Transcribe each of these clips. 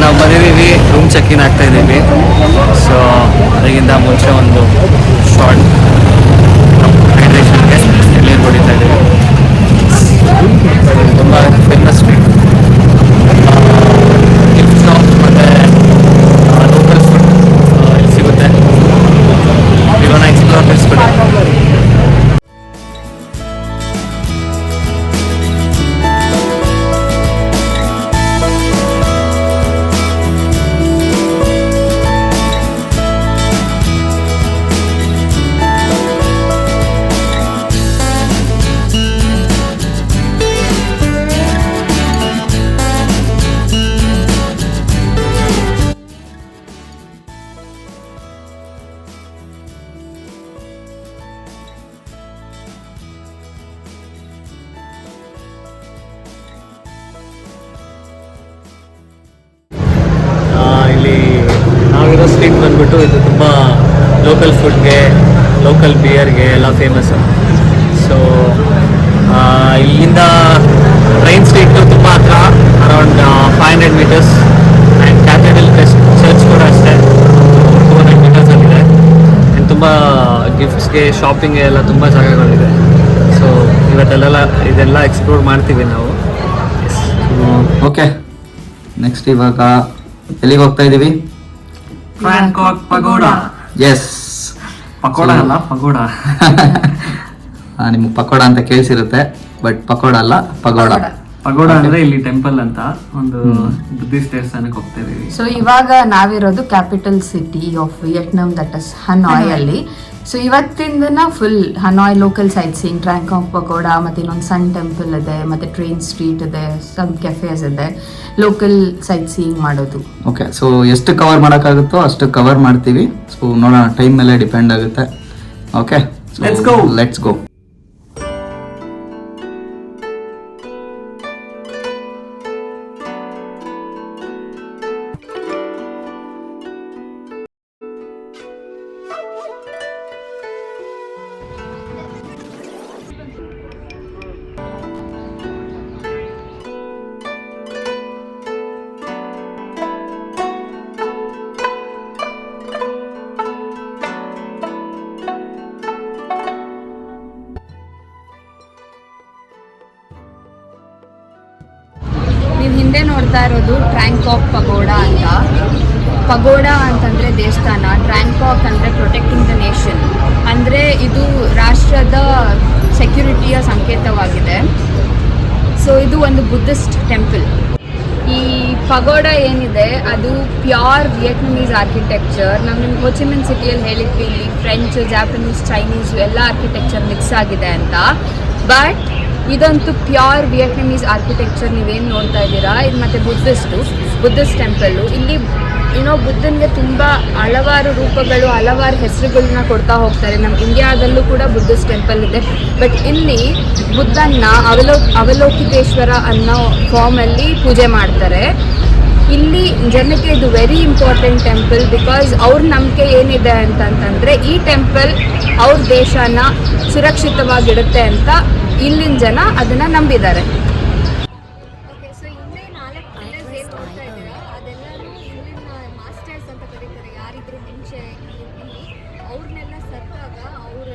ನಾವು ಬಂದಿದ್ದೀವಿ, room check in ಆಗ್ತಾ ಇದ್ದೀವಿ. ಸೊ ಅದಕ್ಕಿಂತ ಮುಂಚೆ ಒಂದು ಶಾರ್ಟ್ ಹೈಡ್ರೇಷನ್ಗೆ ಎಲ್ಲಿ ಹೊಡಿತಾ ಇದ್ದೀವಿ. ತುಂಬ ಫೇಮಸ್ ಸ್ಟ್ರೀಟ್, ಗಿಫ್ಟ್ ಶಾಪ್ ಮತ್ತು ಲೋಕಲ್ ಫುಡ್ ಸಿಗುತ್ತೆ. ಇವನ್ನ ಎಕ್ಸ್ಪ್ಲೋರ್ ಮಾಡಿಸ್ಬಿಡಿ. ಇಲ್ಲಿ ನಾವಿರೋ ಸ್ಟ್ರೀಟ್ ಬಂದ್ಬಿಟ್ಟು ಇದು ತುಂಬ ಲೋಕಲ್ ಫುಡ್ಗೆ, ಲೋಕಲ್ ಬಿಯರ್ಗೆ ಎಲ್ಲ ಫೇಮಸ್ಸು. ಸೊ ಇಲ್ಲಿಂದ ಟ್ರೈನ್ ಸ್ಟ್ರೀಟು ತುಂಬ ಹತ್ರ, around 500 metres. And cathedral church ಕೂಡ ಅಷ್ಟೇ 200 ಮೀಟರ್ಸ್ ಆಗಿದೆ. ಆ್ಯಂಡ್ ತುಂಬ ಗಿಫ್ಟ್ಸ್ಗೆ, ಶಾಪಿಂಗ್ಗೆ ಎಲ್ಲ ತುಂಬ ಜಾಗಗಳಿದೆ. ಸೊ ಇವತ್ತೆಲ್ಲ ಇದೆಲ್ಲ ಎಕ್ಸ್ಪ್ಲೋರ್ ಮಾಡ್ತೀವಿ ನಾವು. ಓಕೆ, ನೆಕ್ಸ್ಟ್ ಇವಾಗ ಎಲ್ಲಿಗೆ ಹೋಗ್ತಾ ಇದ್ದೀವಿ? Bangkok pagoda. ಎಸ್, ಪಕೋಡ ಅಲ್ಲ, ಪಗೋಡ. ನಿಮ್ಗೆ ಪಕೋಡ ಅಂತ ಕೇಳಿಸಿರುತ್ತೆ, ಬಟ್ ಪಕೋಡ ಅಲ್ಲ, ಪಗೋಡ. ಪಗೋಡ ಅಂದ್ರೆ ಇಲ್ಲಿ ಟೆಂಪಲ್ ಅಂತ ಒಂದು ಬುದ್ಧಿಸ್ಟ್ ದೇವಸ್ಥಾನಕ್ಕೆ ಹೋಗ್ತಾ ಇದೀವಿ. ಸೊ ಇವಾಗ ನಾವಿರೋದು capital city of Vietnam, that is Hanoi ಅಲ್ಲಿ. ಸೊ ಇವತ್ತಿಂದನ full Hanoi local sightseeing, Bangkok pagoda, ಮತ್ತೆ ಇನ್ನೊಂದು ಸನ್ ಟೆಂಪಲ್ ಇದೆ, ಮತ್ತೆ ಟ್ರೈನ್ ಸ್ಟ್ರೀಟ್ ಇದೆ, ಸಮ್ ಕೆಫೇಸ್ ಇದೆ, ಲೋಕಲ್ ಸೈಟ್ ಸೀಯಿಂಗ್ ಮಾಡೋದು. ಓಕೆ, ಸೊ ಎಷ್ಟು ಕವರ್ ಮಾಡೋಕ್ಕಾಗುತ್ತೋ ಅಷ್ಟು ಕವರ್ ಮಾಡ್ತೀವಿ. ಸೊ ನೋಡೋಣ, ಟೈಮ್ ಮೇಲೆ ಡಿಪೆಂಡ್ ಆಗುತ್ತೆ. Okay, let's go. ನೀವು ಹಿಂದೆ ನೋಡ್ತಾ ಇರೋದು ಬ್ಯಾಂಕಾಕ್ ಪಗೋಡಾ ಅಂತ. ಪಗೋಡಾ ಅಂತಂದರೆ ದೇವಸ್ಥಾನ, ಬ್ಯಾಂಕಾಕ್ ಅಂದರೆ ಪ್ರೊಟೆಕ್ಟಿಂಗ್ ದ ನೇಷನ್, ಅಂದರೆ ಇದು ರಾಷ್ಟ್ರದ ಸೆಕ್ಯುರಿಟಿಯ ಸಂಕೇತವಾಗಿದೆ. ಸೊ ಇದು ಒಂದು ಬುದ್ಧಿಸ್ಟ್ ಟೆಂಪಲ್. ಈ ಪಗೋಡಾ ಏನಿದೆ ಅದು ಪ್ಯೂರ್ ವಿಯೆಟ್ನಮೀಸ್ ಆರ್ಕಿಟೆಕ್ಚರ್. ನಾವು ನಿಮ್ಗೆ ಹೋಚಿಮಿನ್ ಸಿಟಿಯಲ್ಲಿ ಹೇಳಿದ್ವಿ, ಇಲ್ಲಿ ಫ್ರೆಂಚ್, ಜಾಪನೀಸ್, ಚೈನೀಸು ಎಲ್ಲ ಆರ್ಕಿಟೆಕ್ಚರ್ ಮಿಕ್ಸ್ ಆಗಿದೆ ಅಂತ. ಬಟ್ ಇದಂತೂ ಪ್ಯೂರ್ ವಿಯೆಟ್ನಮೀಸ್ ಆರ್ಕಿಟೆಕ್ಚರ್. ನೀವೇನು ನೋಡ್ತಾ ಇದ್ದೀರಾ ಇದು, ಮತ್ತು ಬುದ್ಧಿಸ್ಟ್ ಟೆಂಪಲ್ಲು. ಇಲ್ಲಿ ಬುದ್ಧನಿಗೆ ತುಂಬ ಹಲವಾರು ರೂಪಗಳು, ಹಲವಾರು ಹೆಸರುಗಳನ್ನ ಕೊಡ್ತಾ ಹೋಗ್ತಾರೆ. ನಮ್ಮ ಇಂಡಿಯಾದಲ್ಲೂ ಕೂಡ ಬುದ್ಧಿಸ್ಟ್ ಟೆಂಪಲ್ ಇದೆ, ಬಟ್ ಇಲ್ಲಿ ಬುದ್ಧನ್ನ ಅವಲೋಕಿತೇಶ್ವರ ಅನ್ನೋ ಫಾರ್ಮಲ್ಲಿ ಪೂಜೆ ಮಾಡ್ತಾರೆ. ಇಲ್ಲಿ ಜನಕ್ಕೆ ಇದು ವೆರಿ ಇಂಪಾರ್ಟೆಂಟ್ ಟೆಂಪಲ್, ಬಿಕಾಸ್ ಅವ್ರ ನಂಬಿಕೆ ಏನಿದೆ ಅಂತಂತಂದರೆ ಈ ಟೆಂಪಲ್ ಅವ್ರ ದೇಶನ ಸುರಕ್ಷಿತವಾಗಿಡುತ್ತೆ ಅಂತ ಇಲ್ಲಿನ ಜನ ಅದನ್ನು ನಂಬಿದ್ದಾರೆ. ಓಕೆ, ಸೊ ಹಿಂದೆ 4 ಪಿಲ್ಲರ್ಸ್ ಏನು ನೋಡ್ತಾ ಇದ್ದೀರಾ ಅದೆಲ್ಲರೂ ಇಲ್ಲಿನ ಮಾಸ್ಟರ್ಸ್ ಅಂತ ಕರೀತಾರೆ. ಯಾರಿದ್ರು ಮುಂಚೆ ಇಲ್ಲಿ ಅವ್ರನ್ನೆಲ್ಲ ಸತ್ತಾಗ ಅವ್ರ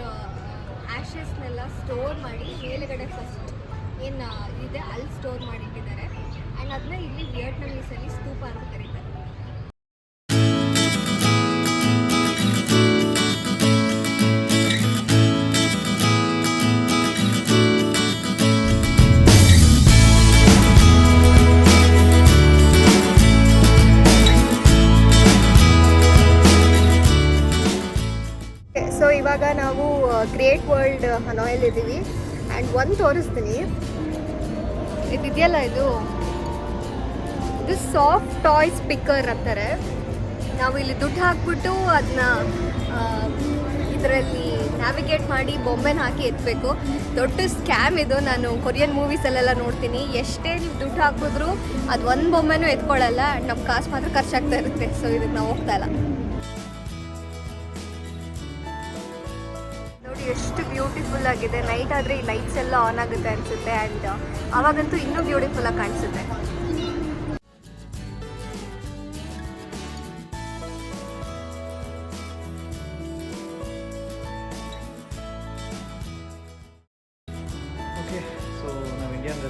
ಆ್ಯಶಸ್ನೆಲ್ಲ ಸ್ಟೋರ್ ಮಾಡಿ ಮೇಲುಗಡೆ ಫಸ್ಟ್ ಏನು ಇದೆ ಅಲ್ಲಿ ಸ್ಟೋರ್ ಮಾಡಿಟ್ಟಿದ್ದಾರೆ. ಆ್ಯಂಡ್ ಅದನ್ನ ಇಲ್ಲಿ ವಿಯೆಟ್ನಮೀಸಲ್ಲಿ ಸ್ತೂಪ ಅಂತ ಕರೀತಾರೆ. ಸೊ ಇವಾಗ ನಾವು ಗ್ರೇಟ್ ವರ್ಲ್ಡ್ ಹನಾಯಲ್ಲಿ ಇದ್ದೀವಿ. ಆ್ಯಂಡ್ ಒಂದು ತೋರಿಸ್ತೀನಿ, ಇದಿದೆಯಲ್ಲ ಇದು ಸಾಫ್ಟ್ ಟಾಯ್ ಸ್ಪೀಕರ್ ಅಂತಾರೆ. ನಾವು ಇಲ್ಲಿ ದುಡ್ಡು ಹಾಕ್ಬಿಟ್ಟು ಅದನ್ನ ಇದರಲ್ಲಿ ನ್ಯಾವಿಗೇಟ್ ಮಾಡಿ ಬೊಂಬೆನ ಹಾಕಿ ಎತ್ತಬೇಕು. ದೊಡ್ಡ ಸ್ಕ್ಯಾಮ್ ಇದು. ನಾನು ಕೊರಿಯನ್ ಮೂವೀಸಲ್ಲೆಲ್ಲ ನೋಡ್ತೀನಿ, ಎಷ್ಟೇ ನೀವು ದುಡ್ಡು ಹಾಕಿದ್ರು ಅದು ಒಂದು ಬೊಂಬೆನೂ ಎತ್ಕೊಳ್ಳಲ್ಲ, ನಮ್ಮ ಕಾಸು ಮಾತ್ರ ಖರ್ಚಾಗ್ತಾ ಇರುತ್ತೆ. ಸೊ ಇದಕ್ಕೆ ನಾವು ಹೋಗ್ತಾ ಇಲ್ಲ. ನೋಡಿ ಎಷ್ಟು ಬ್ಯೂಟಿಫುಲ್ ಆಗಿದೆ. ನೈಟ್ ಆದರೆ ಈ ಲೈಟ್ಸ್ ಎಲ್ಲ ಆನ್ ಆಗುತ್ತೆ ಅನಿಸುತ್ತೆ. ಆ್ಯಂಡ್ ಆವಾಗಂತೂ ಇನ್ನೂ ಬ್ಯೂಟಿಫುಲ್ಲಾಗಿ ಕಾಣಿಸುತ್ತೆ.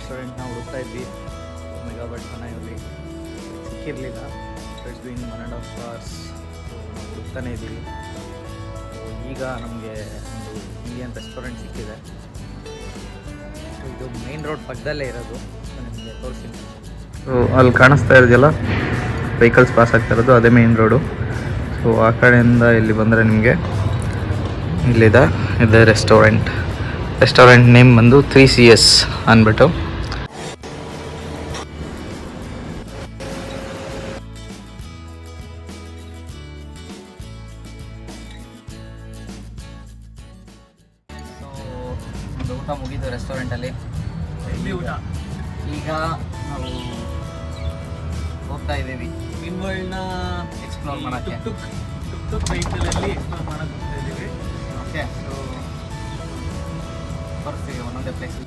ರೆಸ್ಟೋರೆಂಟ್ನ ಹುಡುಕ್ತಾ ಇದ್ವಿ ಮೆಗಾಬಟ್ ಮನೆಯಲ್ಲಿ, ಸಿಕ್ಕಿರಲಿಲ್ಲ. ಇಟ್ಸ್ ಬೀನ್ 1.5 hours ಹುಡುಕ್ತಾನೆ ಇದ್ದೀವಿ. ಈಗ ನಮಗೆ ಒಂದು ಇಂಡಿಯನ್ ರೆಸ್ಟೋರೆಂಟ್ ಸಿಕ್ಕಿದೆ. ಇದು ಮೇನ್ ರೋಡ್ ಪಕ್ಕದಲ್ಲೇ ಇರೋದು. ನಿಮಗೆ ತೋರಿಸ್ತೀನಿ. ಸೊ ಅಲ್ಲಿ ಕಾಣಿಸ್ತಾ ಇರೋದಿಲ್ಲ ವೆಹಿಕಲ್ಸ್ ಪಾಸ್ ಆಗ್ತಾ ಇರೋದು, ಅದೇ ಮೇನ್ ರೋಡು. ಸೊ ಆ ಕಡೆಯಿಂದ ಇಲ್ಲಿ ಬಂದರೆ ನಿಮಗೆ ಇಲ್ಲಿದೆ ರೆಸ್ಟೋರೆಂಟ್ ನೇಮ್ ಬಂದು 3CS ಅಂದ್ಬಿಟ್ಟು. ಸೊ ಒಂದು ಊಟ ಮುಗಿದು ರೆಸ್ಟೋರೆಂಟಲ್ಲಿ ಈಗ ನಾವು ಹೋಗ್ತಾ ಇದ್ದೀವಿ ಮೀನ್ ವರ್ಲ್ಡ್ನ ಎಕ್ಸ್ಪ್ಲೋರ್ ಮಾಡೋಕ್ಕೆ. ಟುಕ್ ವೆಹಿಕಲಲ್ಲಿ ಎಕ್ಸ್ಪ್ಲೋರ್ ಮಾಡಕ್ಕೆ ಹೋಗ್ತಾ ಇದ್ದೀವಿ. ಓಕೆ, ಸೊ ತೋರಿಸ್ತೀವಿ ಒಂದೊಂದೇ ಪ್ಲೇಸ್.